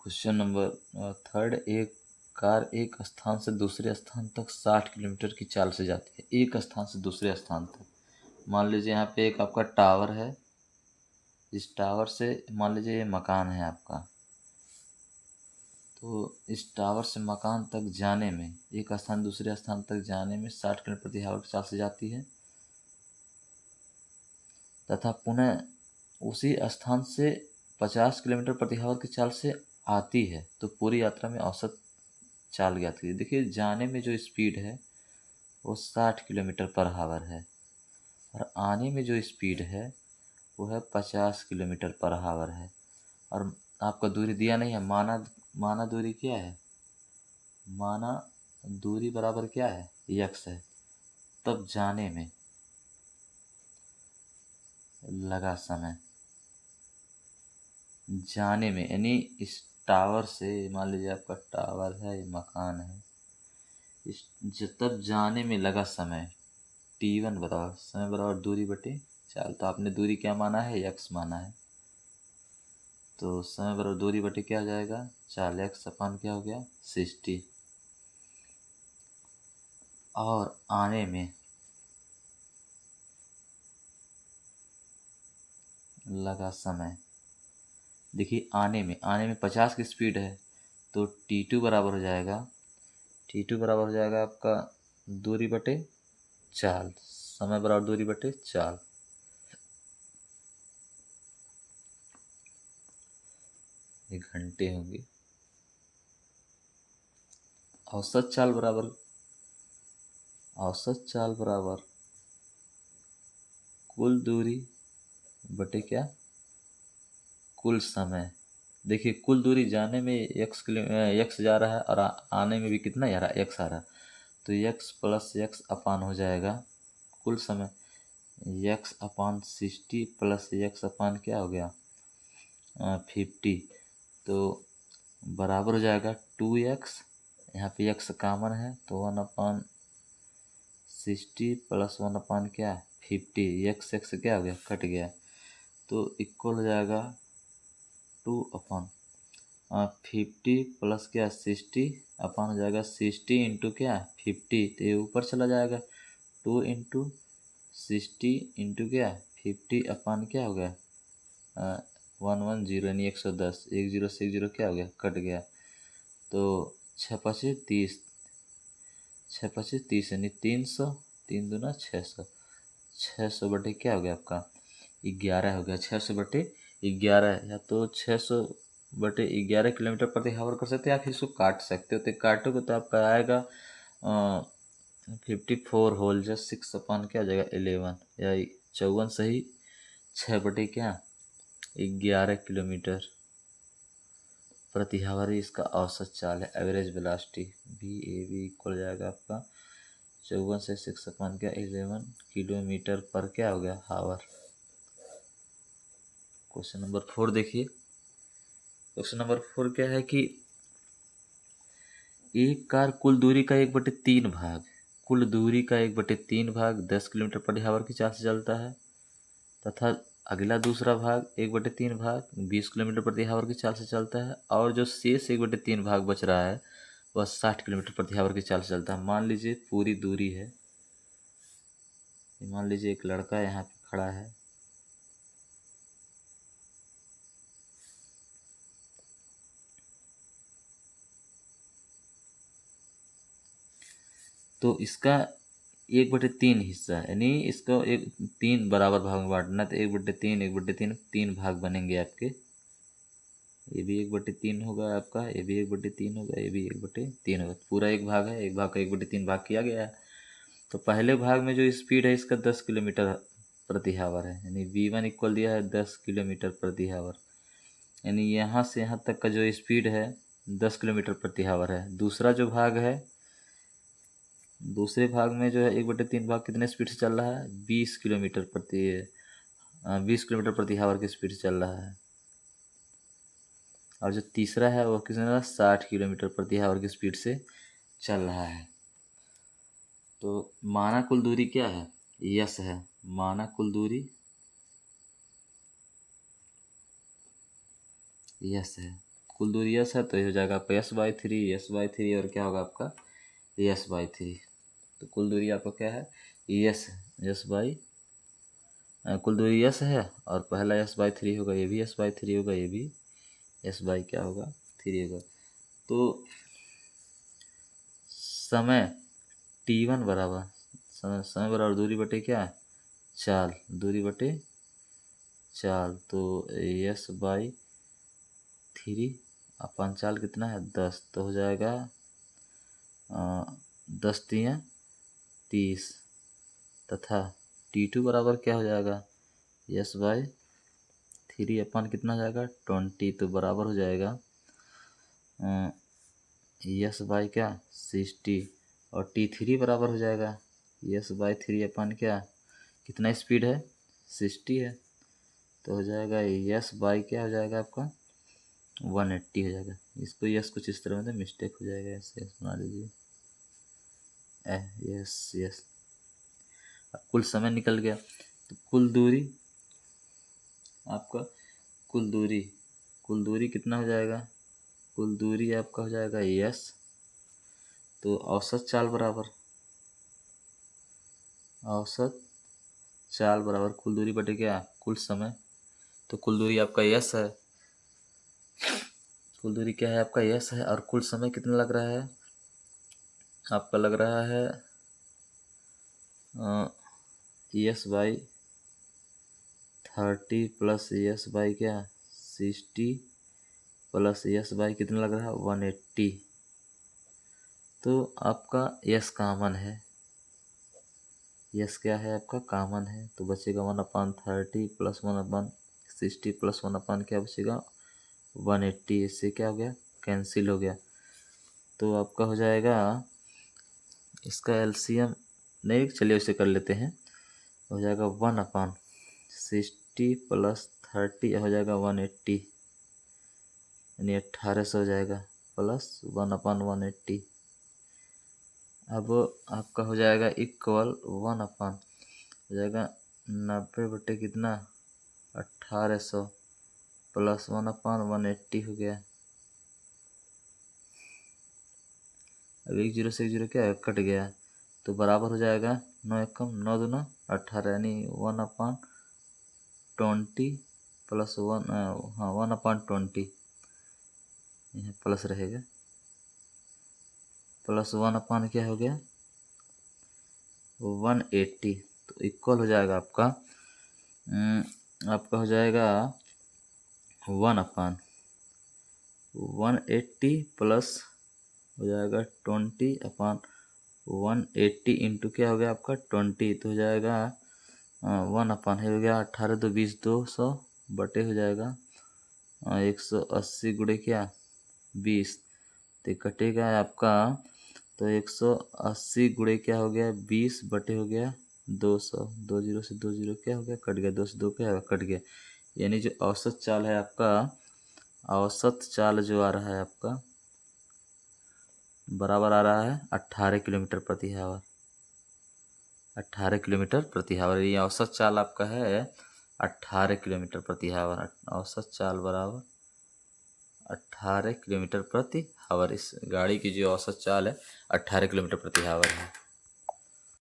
Question number third, एक car एक स्थान से दूसरे स्थान तक 60 किलोमीटर की चाल से जाती है। एक स्थान से दूसरे स्थान तक, मान लीजिए यहाँ पे एक आपका टावर है, इस टावर से मान लीजिए ये मकान है आपका, तो इस टावर से मकान तक जाने में, एक स्थान दूसरे स्थान तक जाने में 60 किलोमीटर प्रति आवर की चाल से जाती है, तथा पुनः उसी स्थान से 50 किलोमीटर प्रति आवर की चाल से आती है, तो पूरी यात्रा में औसत चाल ज्ञात कीजिए। देखिए, जाने में जो स्पीड है वो 60 किलोमीटर पर आवर है, और आने में जो स्पीड है वो है 50 किलोमीटर पर आवर है। और आपका दूरी दिया नहीं है, माना दूरी क्या है, माना दूरी बराबर क्या है, यक्स है। तब जाने में लगा समय, जाने में यानी इस टावर से, मान लीजिए आपका टावर है, ये मकान है, इस तब जाने में लगा समय t1 बराबर समय बराबर दूरी बटे चाल। तो आपने दूरी क्या माना है, यक्स माना है, तो समय बराबर दूरी बटे क्या हो जाएगा, चाल, एक्स अपान क्या हो गया 60। और आने में लगा समय, देखिए आने में 50 की स्पीड है, तो t2 बराबर हो जाएगा, t2 बराबर हो जाएगा आपका दूरी बटे चाल, समय बराबर दूरी बटे चाल। ये घंटे होंगे। औसत चाल बराबर कुल दूरी बटे क्या, कुल समय। देखिए, कुल दूरी जाने में यक्स जा रहा है, और आने में भी कितना जा रहा है, यक्स आ रहा है, तो यक्स प्लस यक्स अपान हो जाएगा कुल समय, यक्स अपान 60 प्लस यक्स अपान क्या हो गया 50, तो बराबर हो जाएगा 2x, यहाँ पे x कॉमन है तो 1/60 प्लस 1 क्या 50, x x क्या हो गया, कट गया, तो इक्वल हो जाएगा 2/50 प्लस क्या 60 अपान हो जाएगा 60 इंटू क्या 50, तो ये ऊपर चला जाएगा, 2 इंटू 60 इंटू क्या 50 अपान क्या हो गया 110 यानी 110, 10 से 10 क्या हो गया, कट गया, तो 6×5 = 30, 6×5 = 30 यानी 300, 3 दूना 600, 600 बटे क्या हो गया आपका 11 हो गया, 600 बटे 11, या तो 600 बटे 11 किलोमीटर प्रति आवर कर सकते हैं, या फिर इसको काट सकते हो, तो काटोगे तो आपका आएगा 54 होल जस्ट 6 अपान क्या हो जाएगा 11, या 54 सही 6 बटे क्या 11 किलोमीटर प्रति आवर ही इसका औसत चाल है, एवरेज वेलोसिटी VAV इक्वल जाएगा आपका 54 से 6 अपान क्या 11 किलोमीटर पर क्या हो गया आवर। क्वेश्चन नंबर 4 देखिए, क्वेश्चन नंबर 4 क्या है कि एक कार कुल दूरी का 1/3 भाग, कुल दूरी का 1/3 भाग 10 किलोमीटर प्रति आवर की चाल से चलता है, तथा अगला दूसरा भाग 1/3 भाग 20 किलोमीटर प्रति आवर की चाल से चलता है, और जो शेष 1/3 भाग बच रहा है वह 60 किलोमीटर प्रति आवर की चाल से चलता है। मान लीजिए पूरी दूरी है, मान लीजिए एक लड़का यहाँ पे खड़ा है, तो इसका 1/3 हिस्सा है, यानी इसको 3 बराबर भाग में बांटना, तो 1/3 1/3 3 भाग बनेंगे आपके, ये भी 1/3 होगा आपका, ये भी 1/3 होगा, ये भी 1/3 होगा, पूरा एक भाग है, एक भाग का 1/3 भाग किया गया है। तो पहले भाग में जो स्पीड है इसका 10 किलोमीटर प्रति आवर है, यानी V1 इक्वल दिया है 10 किलोमीटर प्रति आवर, यानी यहाँ से यहाँ तक का जो स्पीड है 10 किलोमीटर प्रति आवर है। दूसरा जो भाग है, दूसरे भाग में जो है 1/3 भाग कितने स्पीड से चल रहा है 20 किलोमीटर प्रति आवर की स्पीड से चल रहा है, और जो तीसरा है वो कितना 60 किलोमीटर प्रति आवर की स्पीड से चल रहा है। तो माना कुल दूरी क्या है, यस है, माना कुल दूरी यस है, कुल दूरी यस है तो ये हो जाएगा आपका यस बाई थ्री और क्या होगा आपका यस बाई थ्री। तो कुल दूरी आपका क्या है यस बाई कुल दूरी यस है और पहला यस बाई थ्री होगा, ये भी यस बाई थ्री होगा, ये भी यस बाई क्या होगा थ्री होगा। तो समय t1 बराबर समय बराबर दूरी बटे क्या चाल, दूरी बटे चाल। तो यस बाई थ्री अपन चाल कितना है 10, तो हो जाएगा 10 तियाँ 30 तथा t2 बराबर क्या हो जाएगा यस बाई थ्री अपन कितना जाएगा 20, तो बराबर हो जाएगा यस बाई क्या 60 और t3 बराबर हो जाएगा यस बाई थ्री अपन क्या कितना स्पीड है 60 है, तो हो जाएगा यस बाई क्या हो जाएगा आपका 180 हो जाएगा। इसको यस कुछ इस तरह में मिस्टेक हो जाएगा, ऐसे बना लीजिए यस यस। अब कुल समय निकल गया, तो कुल दूरी आपका कुल दूरी कितना हो जाएगा, कुल दूरी आपका हो जाएगा यस, तो औसत चाल बराबर कुल दूरी बटे क्या कुल समय। तो कुल दूरी आपका यस है, कुल दूरी क्या है आपका यस है और कुल समय कितना लग रहा है आपका लग रहा है yes by 30 plus yes by क्या 60 प्लस यस बाई कितना लग रहा है 180। तो आपका यस कॉमन है, यस क्या है आपका कॉमन है, तो बचेगा 1/30 प्लस 1/60 प्लस 1 क्या बचेगा 180। इससे क्या हो गया कैंसिल हो गया। तो आपका हो जाएगा इसका एलसीएम नहीं, चलिए उसे कर लेते हैं, हो जाएगा 1/60 प्लस 30 हो जाएगा 180 यानी 1800 हो जाएगा प्लस 1/180। अब आपका हो जाएगा इक्वल 1 हो जाएगा 90 बटे कितना 1800 प्लस 1/180 हो गया। अब एक जीरो से एक जीरो क्या है कट गया, तो बराबर हो जाएगा 9 एकम 9 दूना 18 यानी 1/20 प्लस 1 हाँ 1/20 यहाँ प्लस रहेगा प्लस 1 क्या हो गया 180। तो इक्वल हो जाएगा आपका हो जाएगा 1/180 प्लस हो जाएगा 20/180 इंटू क्या हो गया आपका 20, तो हो जाएगा 1 हो गया 18 2 20 200 बटे हो जाएगा 180 गुणे क्या 20, तो कटेगा आपका तो 180 गुणे क्या हो गया 20 बटे हो गया 200, 2 जीरो से 2 जीरो क्या हो गया कट गया, 2 से 2 क्या कट गया, यानी जो औसत चाल है आपका औसत चाल जो आ रहा है आपका बराबर आ रहा है 18 किलोमीटर प्रति हावर 18 किलोमीटर प्रति हावर। ये औसत चाल आपका है 18 किलोमीटर प्रति हावर, औसत चाल बराबर 18 किलोमीटर प्रति हावर। इस गाड़ी की जो औसत चाल है 18 किलोमीटर प्रति हावर है।